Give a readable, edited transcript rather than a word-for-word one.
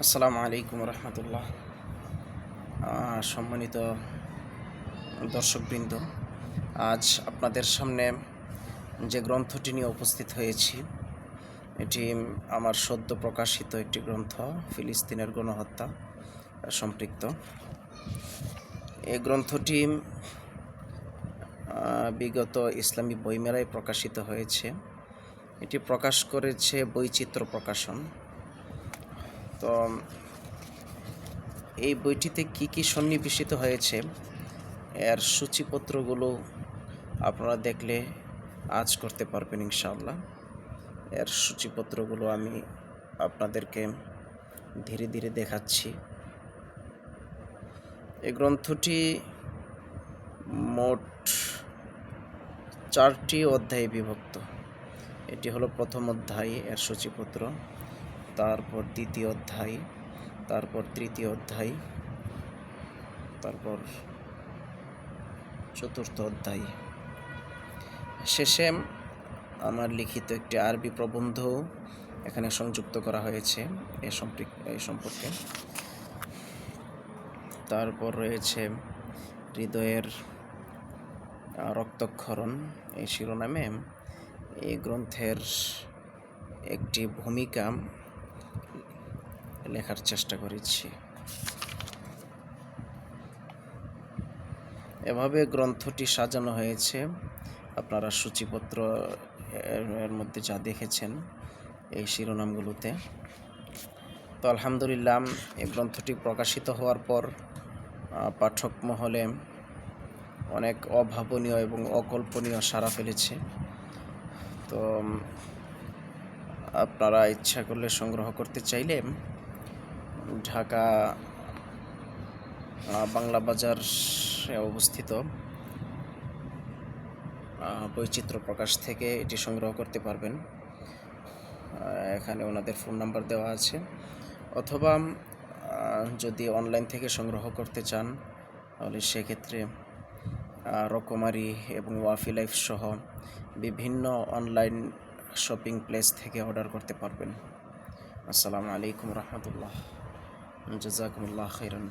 আসসালামু আলাইকুম রহমতুল্লাহ। সম্মানিত দর্শকবৃন্দ, আজ আপনাদের সামনে যে গ্রন্থটি নিয়ে উপস্থিত হয়েছি এটি আমার সদ্য প্রকাশিত একটি গ্রন্থ, ফিলিস্তিনের গণহত্যা সম্পৃক্ত। এই গ্রন্থটি বিগত ইসলামী বইমেলায় প্রকাশিত হয়েছে। এটি প্রকাশ করেছে বৈচিত্র্য প্রকাশন। তো এই বইটিতে কি কি সন্নিবেশিত হয়েছে এর সূচিপত্রগুলো আপনারা দেখলে আজ করতে পারবেন ইনশাআল্লাহ। এর সূচিপত্রগুলো আমি আপনাদেরকে ধীরে ধীরে দেখাচ্ছি। এই গ্রন্থটি মোট 4টি অধ্যায়ে বিভক্ত। এটি হলো প্রথম অধ্যায়, এর সূচিপত্র, তারপর দ্বিতীয় অধ্যায়, তারপর তৃতীয় অধ্যায়, তারপর চতুর্থ অধ্যায়। শেষে আমার লিখিত একটি আরবি প্রবন্ধ এখানে সংযুক্ত করা হয়েছে এই সম্পর্কে। তারপর রয়েছে হৃদয়ের রক্তক্ষরণ এই শিরোনামে এই গ্রন্থের একটি ভূমিকা লেখার চেষ্টা করেছি। এভাবে গ্রন্থটি সাজানো হয়েছে। আপনারা সূচিপত্র এর মধ্যে যা দেখেছেন এই শিরোনামগুলোতে। তো আলহামদুলিল্লাহ, এই গ্রন্থটি প্রকাশিত হওয়ার পর পাঠক মহলে অনেক অভাবনীয় এবং অকল্পনীয় সাড়া ফেলেছে। তো আপনারা ইচ্ছা করলে সংগ্রহ করতে চাইলে ঢাকা বাংলা বাজার অবস্থিত বৈচিত্র্য প্রকাশ থেকে এটি সংগ্রহ করতে পারবেন। এখানে ওনাদের ফোন নাম্বার দেওয়া আছে। অথবা যদি অনলাইন থেকে সংগ্রহ করতে চান তাহলে সেক্ষেত্রে রকমারি এবং ওয়াফি লাইফ সহ বিভিন্ন অনলাইন শপিং প্লেস থেকে অর্ডার করতে পারবেন। আসসালামু আলাইকুম রহমতুল্লাহ। জাযাকুমুল্লাহ খাইরান।